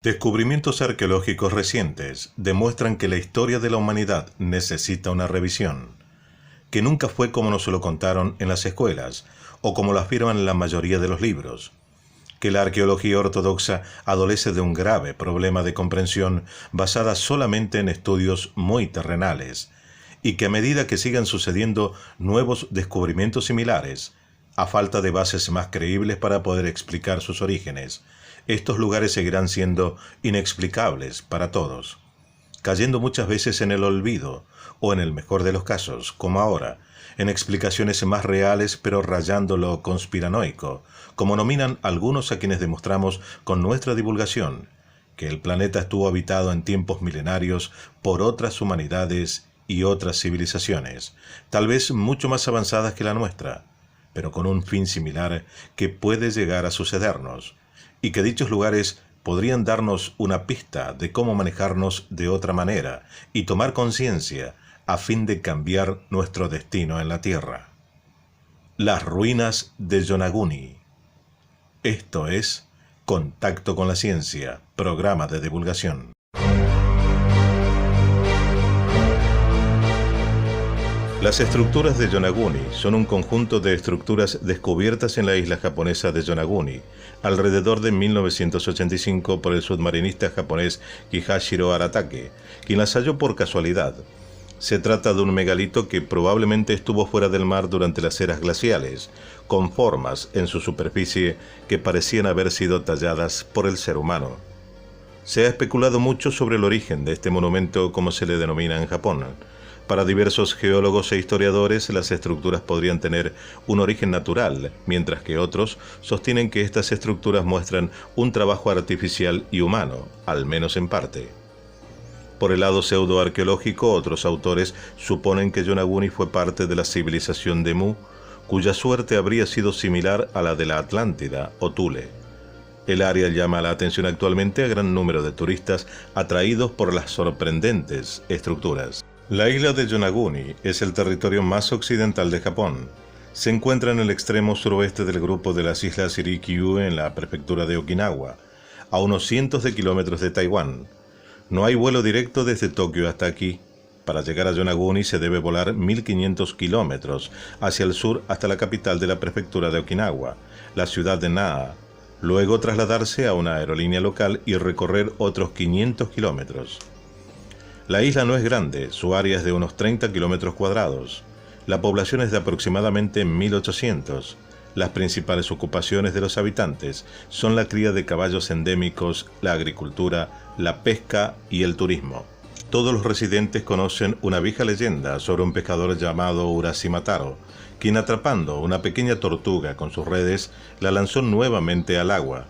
Descubrimientos arqueológicos recientes demuestran que la historia de la humanidad necesita una revisión, que nunca fue como nos lo contaron en las escuelas o como lo afirman la mayoría de los libros, que la arqueología ortodoxa adolece de un grave problema de comprensión basada solamente en estudios muy terrenales, y que a medida que sigan sucediendo nuevos descubrimientos similares, a falta de bases más creíbles para poder explicar sus orígenes, estos lugares seguirán siendo inexplicables para todos, cayendo muchas veces en el olvido, o en el mejor de los casos, como ahora, en explicaciones más reales pero rayando lo conspiranoico, como nominan algunos a quienes demostramos con nuestra divulgación que el planeta estuvo habitado en tiempos milenarios por otras humanidades y otras civilizaciones, tal vez mucho más avanzadas que la nuestra, pero con un fin similar que puede llegar a sucedernos, y que dichos lugares podrían darnos una pista de cómo manejarnos de otra manera y tomar conciencia a fin de cambiar nuestro destino en la Tierra. Las ruinas de Yonaguni. Esto es Contacto con la Ciencia, programa de divulgación. Las estructuras de Yonaguni son un conjunto de estructuras descubiertas en la isla japonesa de Yonaguni, alrededor de 1985 por el submarinista japonés Kihachiro Aratake, quien las halló por casualidad. Se trata de un megalito que probablemente estuvo fuera del mar durante las eras glaciales, con formas en su superficie que parecían haber sido talladas por el ser humano. Se ha especulado mucho sobre el origen de este monumento, como se le denomina en Japón. Para diversos geólogos e historiadores, las estructuras podrían tener un origen natural, mientras que otros sostienen que estas estructuras muestran un trabajo artificial y humano, al menos en parte. Por el lado pseudoarqueológico, otros autores suponen que Yonaguni fue parte de la civilización de Mu, cuya suerte habría sido similar a la de la Atlántida o Thule. El área llama la atención actualmente a gran número de turistas atraídos por las sorprendentes estructuras. La isla de Yonaguni es el territorio más occidental de Japón. Se encuentra en el extremo suroeste del grupo de las islas Ryukyu en la prefectura de Okinawa, a unos cientos de kilómetros de Taiwán. No hay vuelo directo desde Tokio hasta aquí. Para llegar a Yonaguni se debe volar 1500 kilómetros hacia el sur hasta la capital de la prefectura de Okinawa, la ciudad de Naa. Luego trasladarse a una aerolínea local y recorrer otros 500 kilómetros. La isla no es grande, su área es de unos 30 kilómetros cuadrados. La población es de aproximadamente 1800. Las principales ocupaciones de los habitantes son la cría de caballos endémicos, la agricultura, la pesca y el turismo. Todos los residentes conocen una vieja leyenda sobre un pescador llamado Urashima Taro, quien atrapando una pequeña tortuga con sus redes, la lanzó nuevamente al agua.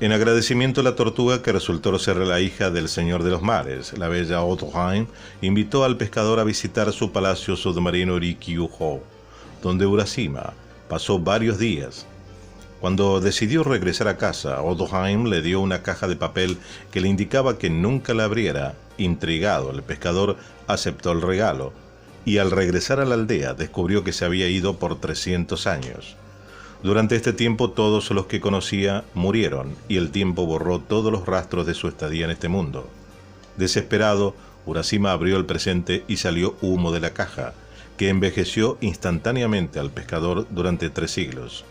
En agradecimiento a la tortuga, que resultó ser la hija del señor de los mares, la bella Otohain, invitó al pescador a visitar su palacio submarino Ryukyu-ho, donde Urashima pasó varios días. Cuando decidió regresar a casa, Otohain le dio una caja de papel que le indicaba que nunca la abriera. Intrigado, el pescador aceptó el regalo, y al regresar a la aldea descubrió que se había ido por 300 años. Durante este tiempo todos los que conocía murieron y el tiempo borró todos los rastros de su estadía en este mundo. Desesperado, Urashima abrió el presente y salió humo de la caja, que envejeció instantáneamente al pescador durante 3 siglos.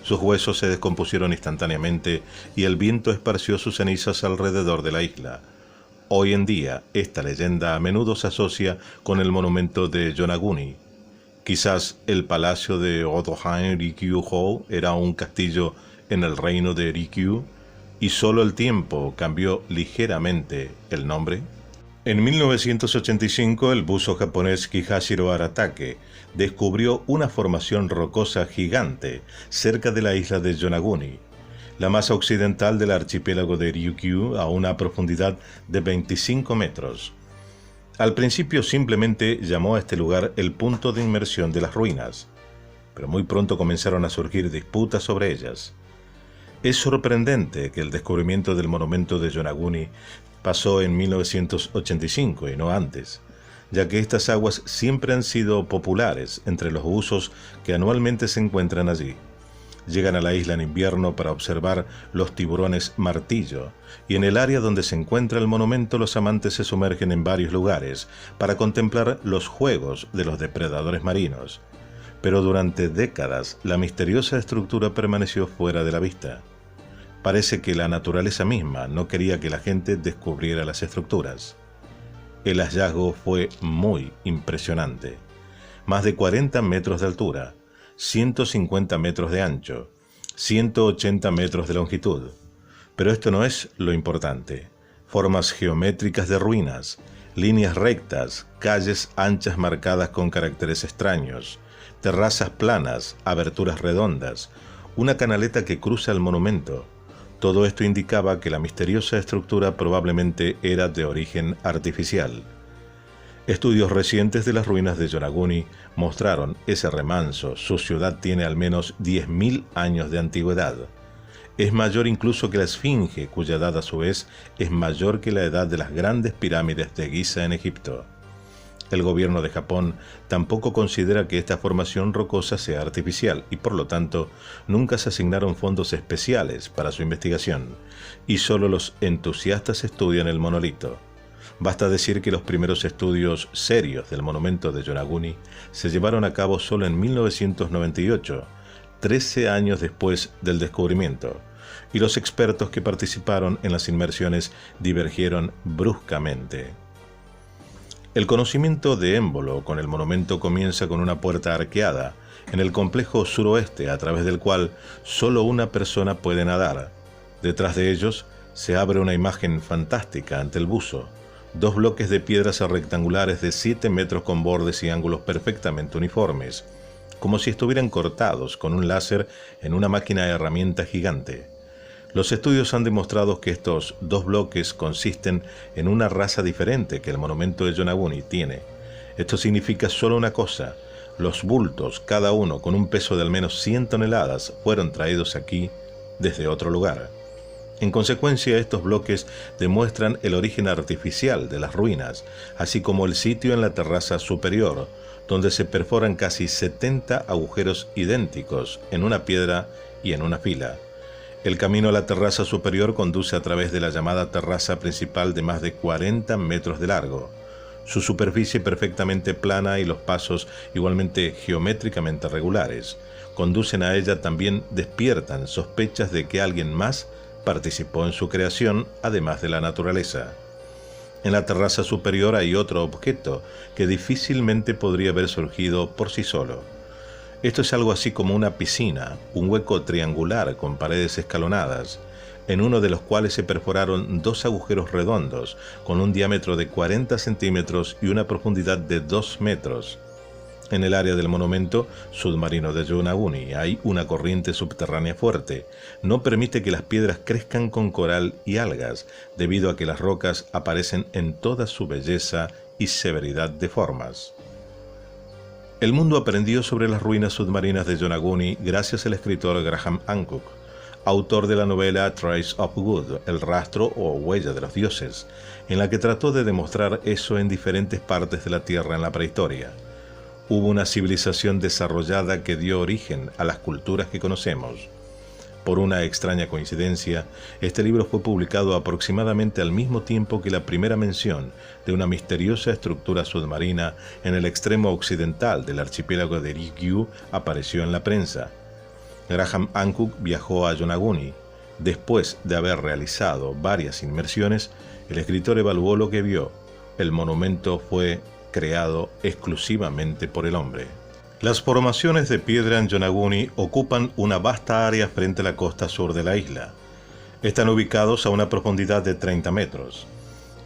Sus huesos se descompusieron instantáneamente y el viento esparció sus cenizas alrededor de la isla. Hoy en día, esta leyenda a menudo se asocia con el monumento de Yonaguni. Quizás el palacio de Otohain Ryukyu-ho era un castillo en el reino de Ryukyu y solo el tiempo cambió ligeramente el nombre. En 1985, el buzo japonés Kihachiro Aratake descubrió una formación rocosa gigante cerca de la isla de Yonaguni, la más occidental del archipiélago de Ryukyu, a una profundidad de 25 metros. Al principio simplemente llamó a este lugar el punto de inmersión de las ruinas, pero muy pronto comenzaron a surgir disputas sobre ellas. Es sorprendente que el descubrimiento del monumento de Yonaguni pasó en 1985 y no antes, ya que estas aguas siempre han sido populares entre los buzos que anualmente se encuentran allí. Llegan a la isla en invierno para observar los tiburones martillo, y en el área donde se encuentra el monumento los amantes se sumergen en varios lugares para contemplar los juegos de los depredadores marinos. Pero durante décadas la misteriosa estructura permaneció fuera de la vista. Parece que la naturaleza misma no quería que la gente descubriera las estructuras. El hallazgo fue muy impresionante. Más de 40 metros de altura, 150 metros de ancho, 180 metros de longitud. Pero esto no es lo importante. Formas geométricas de ruinas, líneas rectas, calles anchas marcadas con caracteres extraños, terrazas planas, aberturas redondas, una canaleta que cruza el monumento. Todo esto indicaba que la misteriosa estructura probablemente era de origen artificial. Estudios recientes de las ruinas de Yonaguni mostraron ese remanso. Su ciudad tiene al menos 10.000 años de antigüedad. Es mayor incluso que la Esfinge, cuya edad a su vez es mayor que la edad de las grandes pirámides de Giza en Egipto. El gobierno de Japón tampoco considera que esta formación rocosa sea artificial y por lo tanto nunca se asignaron fondos especiales para su investigación, y solo los entusiastas estudian el monolito. Basta decir que los primeros estudios serios del monumento de Yonaguni se llevaron a cabo solo en 1998, 13 años después del descubrimiento, y los expertos que participaron en las inmersiones divergieron bruscamente. El conocimiento de Émbolo con el monumento comienza con una puerta arqueada en el complejo suroeste a través del cual solo una persona puede nadar. Detrás de ellos se abre una imagen fantástica ante el buzo. 2 bloques de piedras rectangulares de 7 metros con bordes y ángulos perfectamente uniformes, como si estuvieran cortados con un láser en una máquina de herramienta gigante. Los estudios han demostrado que estos 2 bloques consisten en una raza diferente que el monumento de Yonaguni tiene. Esto significa solo una cosa: los bultos, cada uno con un peso de al menos 100 toneladas, fueron traídos aquí desde otro lugar. En consecuencia, estos bloques demuestran el origen artificial de las ruinas, así como el sitio en la terraza superior, donde se perforan casi 70 agujeros idénticos en una piedra y en una fila. El camino a la terraza superior conduce a través de la llamada terraza principal de más de 40 metros de largo. Su superficie perfectamente plana y los pasos igualmente geométricamente regulares conducen a ella también despiertan sospechas de que alguien más participó en su creación, además de la naturaleza. En la terraza superior hay otro objeto que difícilmente podría haber surgido por sí solo. Esto es algo así como una piscina, un hueco triangular con paredes escalonadas, en uno de los cuales se perforaron 2 agujeros redondos con un diámetro de 40 centímetros y una profundidad de 2 metros. En el área del monumento submarino de Yonaguni hay una corriente subterránea fuerte. No permite que las piedras crezcan con coral y algas, debido a que las rocas aparecen en toda su belleza y severidad de formas. El mundo aprendió sobre las ruinas submarinas de Yonaguni gracias al escritor Graham Hancock, autor de la novela Trace of Wood, el rastro o huella de los dioses, en la que trató de demostrar eso en diferentes partes de la Tierra en la prehistoria. Hubo una civilización desarrollada que dio origen a las culturas que conocemos. Por una extraña coincidencia, este libro fue publicado aproximadamente al mismo tiempo que la primera mención de una misteriosa estructura submarina en el extremo occidental del archipiélago de Ryukyu apareció en la prensa. Graham Hancock viajó a Yonaguni. Después de haber realizado varias inmersiones, el escritor evaluó lo que vio. El monumento fue creado exclusivamente por el hombre. Las formaciones de piedra en Yonaguni ocupan una vasta área frente a la costa sur de la isla. Están ubicados a una profundidad de 30 metros.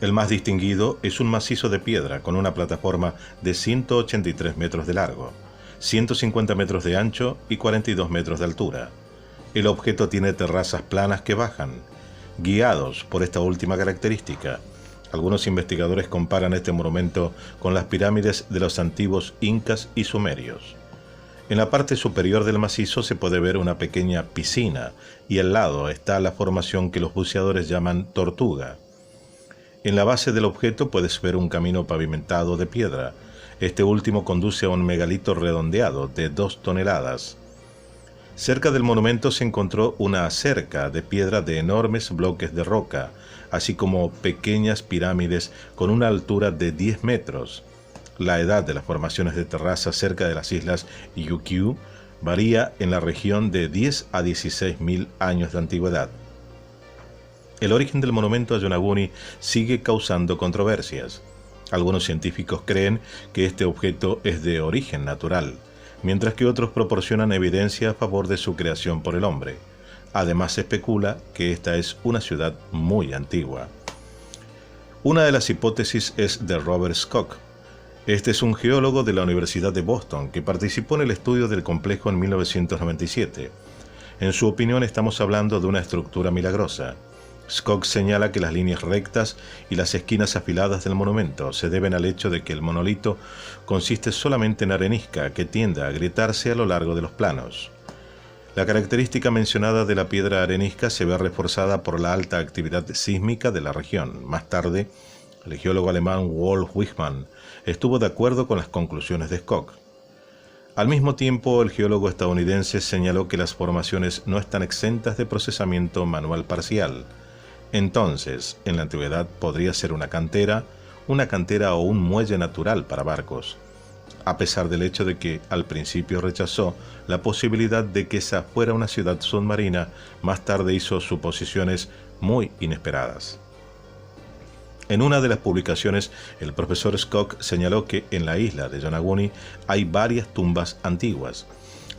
El más distinguido es un macizo de piedra con una plataforma de 183 metros de largo, 150 metros de ancho y 42 metros de altura. El objeto tiene terrazas planas que bajan. Guiados por esta última característica, algunos investigadores comparan este monumento con las pirámides de los antiguos incas y sumerios. En la parte superior del macizo se puede ver una pequeña piscina y al lado está la formación que los buceadores llaman tortuga. En la base del objeto puedes ver un camino pavimentado de piedra. Este último conduce a un megalito redondeado de 2 toneladas. Cerca del monumento se encontró una cerca de piedra de enormes bloques de roca, así como pequeñas pirámides con una altura de 10 metros. La edad de las formaciones de terraza cerca de las islas Ryukyu varía en la región de 10 a 16.000 años de antigüedad. El origen del monumento a Yonaguni sigue causando controversias. Algunos científicos creen que este objeto es de origen natural, mientras que otros proporcionan evidencia a favor de su creación por el hombre. Además, se especula que esta es una ciudad muy antigua. Una de las hipótesis es de Robert Scott. Este es un geólogo de la Universidad de Boston que participó en el estudio del complejo en 1997. En su opinión, estamos hablando de una estructura milagrosa. Scott señala que las líneas rectas y las esquinas afiladas del monumento se deben al hecho de que el monolito consiste solamente en arenisca que tiende a agrietarse a lo largo de los planos. La característica mencionada de la piedra arenisca se ve reforzada por la alta actividad sísmica de la región. Más tarde, el geólogo alemán Wolf Wichmann estuvo de acuerdo con las conclusiones de Scott. Al mismo tiempo, el geólogo estadounidense señaló que las formaciones no están exentas de procesamiento manual parcial. Entonces, en la antigüedad podría ser una cantera o un muelle natural para barcos, a pesar del hecho de que al principio rechazó la posibilidad de que esa fuera una ciudad submarina. Más tarde hizo suposiciones muy inesperadas. En una de las publicaciones, el profesor Scott señaló que en la isla de Yonaguni hay varias tumbas antiguas,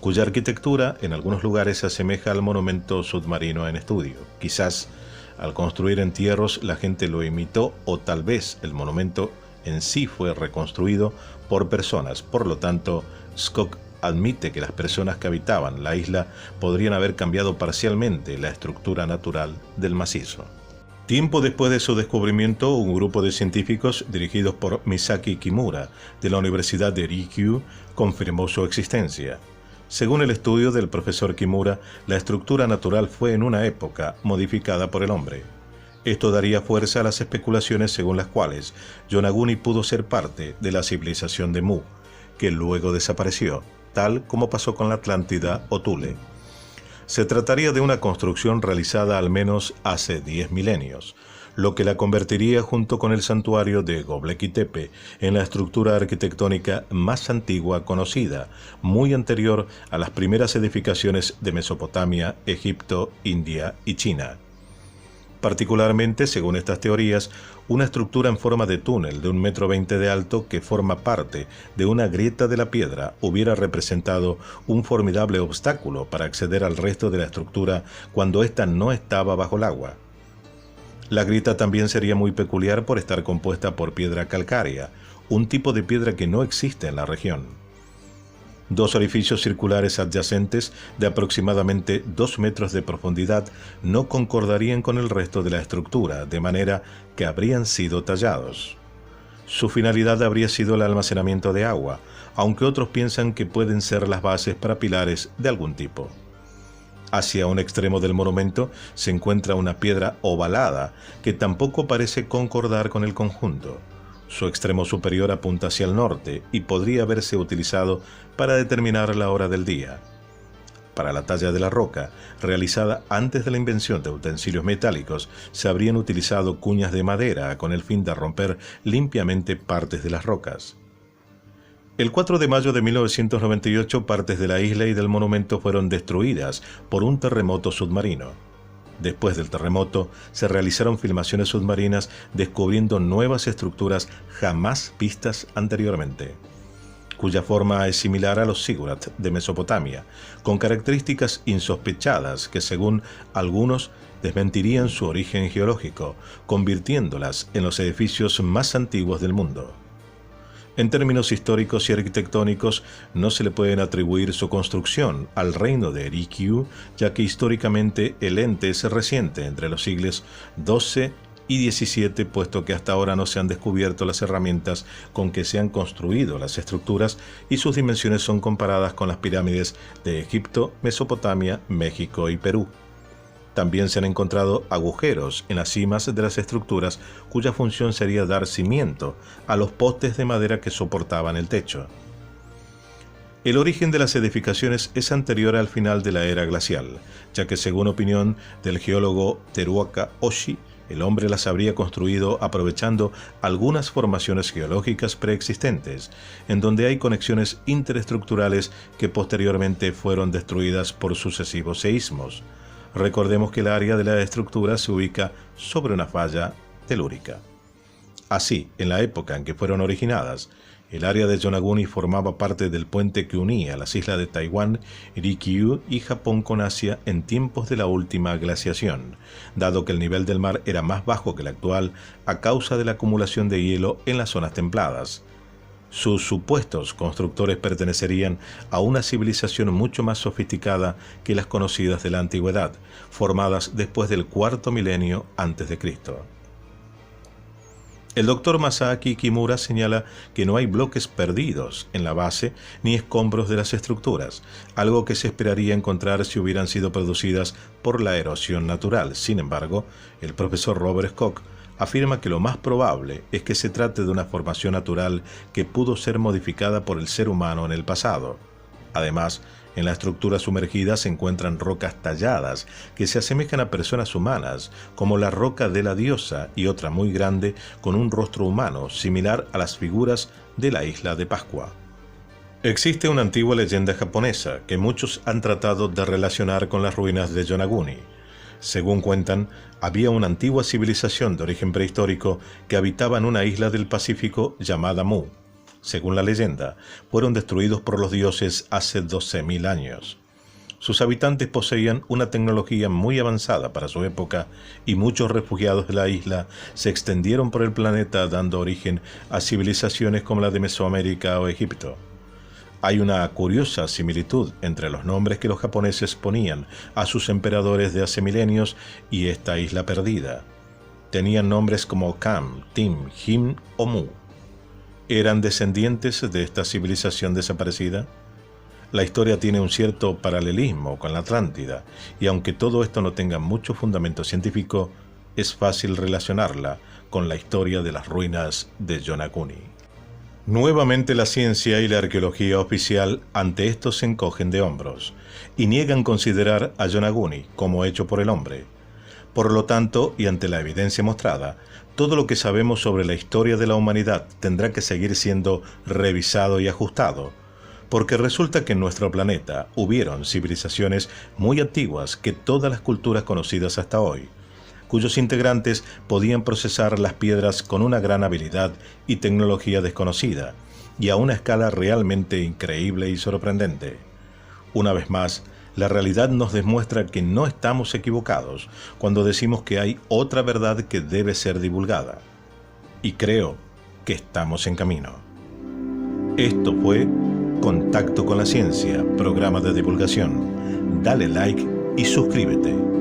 cuya arquitectura en algunos lugares se asemeja al monumento submarino en estudio. Quizás al construir entierros la gente lo imitó, o tal vez el monumento en sí fue reconstruido por personas. Por lo tanto, Scott admite que las personas que habitaban la isla podrían haber cambiado parcialmente la estructura natural del macizo. Tiempo después de su descubrimiento, un grupo de científicos dirigidos por Misaki Kimura de la Universidad de Ryukyu confirmó su existencia. Según el estudio del profesor Kimura, la estructura natural fue en una época modificada por el hombre. Esto daría fuerza a las especulaciones según las cuales Yonaguni pudo ser parte de la civilización de Mu, que luego desapareció, tal como pasó con la Atlántida o Thule. Se trataría de una construcción realizada al menos hace 10 milenios, lo que la convertiría junto con el santuario de Göbekli Tepe en la estructura arquitectónica más antigua conocida, muy anterior a las primeras edificaciones de Mesopotamia, Egipto, India y China. Particularmente, según estas teorías, una estructura en forma de túnel de 1,20 m de alto que forma parte de una grieta de la piedra hubiera representado un formidable obstáculo para acceder al resto de la estructura cuando ésta no estaba bajo el agua. La grieta también sería muy peculiar por estar compuesta por piedra calcárea, un tipo de piedra que no existe en la región. Dos orificios circulares adyacentes de aproximadamente 2 metros de profundidad no concordarían con el resto de la estructura, de manera que habrían sido tallados. Su finalidad habría sido el almacenamiento de agua, aunque otros piensan que pueden ser las bases para pilares de algún tipo. Hacia un extremo del monumento se encuentra una piedra ovalada que tampoco parece concordar con el conjunto. Su extremo superior apunta hacia el norte y podría haberse utilizado para determinar la hora del día. Para la talla de la roca, realizada antes de la invención de utensilios metálicos, se habrían utilizado cuñas de madera con el fin de romper limpiamente partes de las rocas. El 4 de mayo de 1998, partes de la isla y del monumento fueron destruidas por un terremoto submarino. Después del terremoto, se realizaron filmaciones submarinas descubriendo nuevas estructuras jamás vistas anteriormente, cuya forma es similar a los zigurats de Mesopotamia, con características insospechadas que, según algunos, desmentirían su origen geológico, convirtiéndolas en los edificios más antiguos del mundo. En términos históricos y arquitectónicos, no se le pueden atribuir su construcción al reino de Ryukyu, ya que históricamente el ente es reciente, entre los siglos XII y XVII, puesto que hasta ahora no se han descubierto las herramientas con que se han construido las estructuras y sus dimensiones son comparadas con las pirámides de Egipto, Mesopotamia, México y Perú. También se han encontrado agujeros en las cimas de las estructuras cuya función sería dar cimiento a los postes de madera que soportaban el techo. El origen de las edificaciones es anterior al final de la era glacial, ya que según opinión del geólogo Teruoka Oshii, el hombre las habría construido aprovechando algunas formaciones geológicas preexistentes, en donde hay conexiones interestructurales que posteriormente fueron destruidas por sucesivos seísmos. Recordemos que el área de la estructura se ubica sobre una falla telúrica. Así, en la época en que fueron originadas, el área de Yonaguni formaba parte del puente que unía las islas de Taiwán, Ryukyu y Japón con Asia en tiempos de la última glaciación, dado que el nivel del mar era más bajo que el actual a causa de la acumulación de hielo en las zonas templadas. Sus supuestos constructores pertenecerían a una civilización mucho más sofisticada que las conocidas de la antigüedad, formadas después del cuarto milenio antes de Cristo. El doctor Masaaki Kimura señala que no hay bloques perdidos en la base ni escombros de las estructuras, algo que se esperaría encontrar si hubieran sido producidas por la erosión natural. Sin embargo, el profesor Robert Koch afirma que lo más probable es que se trate de una formación natural que pudo ser modificada por el ser humano en el pasado. Además, en la estructura sumergida se encuentran rocas talladas que se asemejan a personas humanas, como la roca de la diosa y otra muy grande con un rostro humano similar a las figuras de la isla de Pascua. Existe una antigua leyenda japonesa que muchos han tratado de relacionar con las ruinas de Yonaguni. Según cuentan, había una antigua civilización de origen prehistórico que habitaba en una isla del Pacífico llamada Mu. Según la leyenda, fueron destruidos por los dioses hace 12.000 años. Sus habitantes poseían una tecnología muy avanzada para su época y muchos refugiados de la isla se extendieron por el planeta dando origen a civilizaciones como la de Mesoamérica o Egipto. Hay una curiosa similitud entre los nombres que los japoneses ponían a sus emperadores de hace milenios y esta isla perdida. Tenían nombres como Kam, Tim, Him o Mu. ¿Eran descendientes de esta civilización desaparecida? La historia tiene un cierto paralelismo con la Atlántida, y aunque todo esto no tenga mucho fundamento científico, es fácil relacionarla con la historia de las ruinas de Yonaguni. Nuevamente la ciencia y la arqueología oficial ante esto se encogen de hombros, y niegan considerar a Yonaguni como hecho por el hombre. Por lo tanto, y ante la evidencia mostrada, todo lo que sabemos sobre la historia de la humanidad tendrá que seguir siendo revisado y ajustado, porque resulta que en nuestro planeta hubieron civilizaciones muy antiguas que todas las culturas conocidas hasta hoy, cuyos integrantes podían procesar las piedras con una gran habilidad y tecnología desconocida, y a una escala realmente increíble y sorprendente. Una vez más, la realidad nos demuestra que no estamos equivocados cuando decimos que hay otra verdad que debe ser divulgada. Y creo que estamos en camino. Esto fue Contacto con la Ciencia, programa de divulgación. Dale like y suscríbete.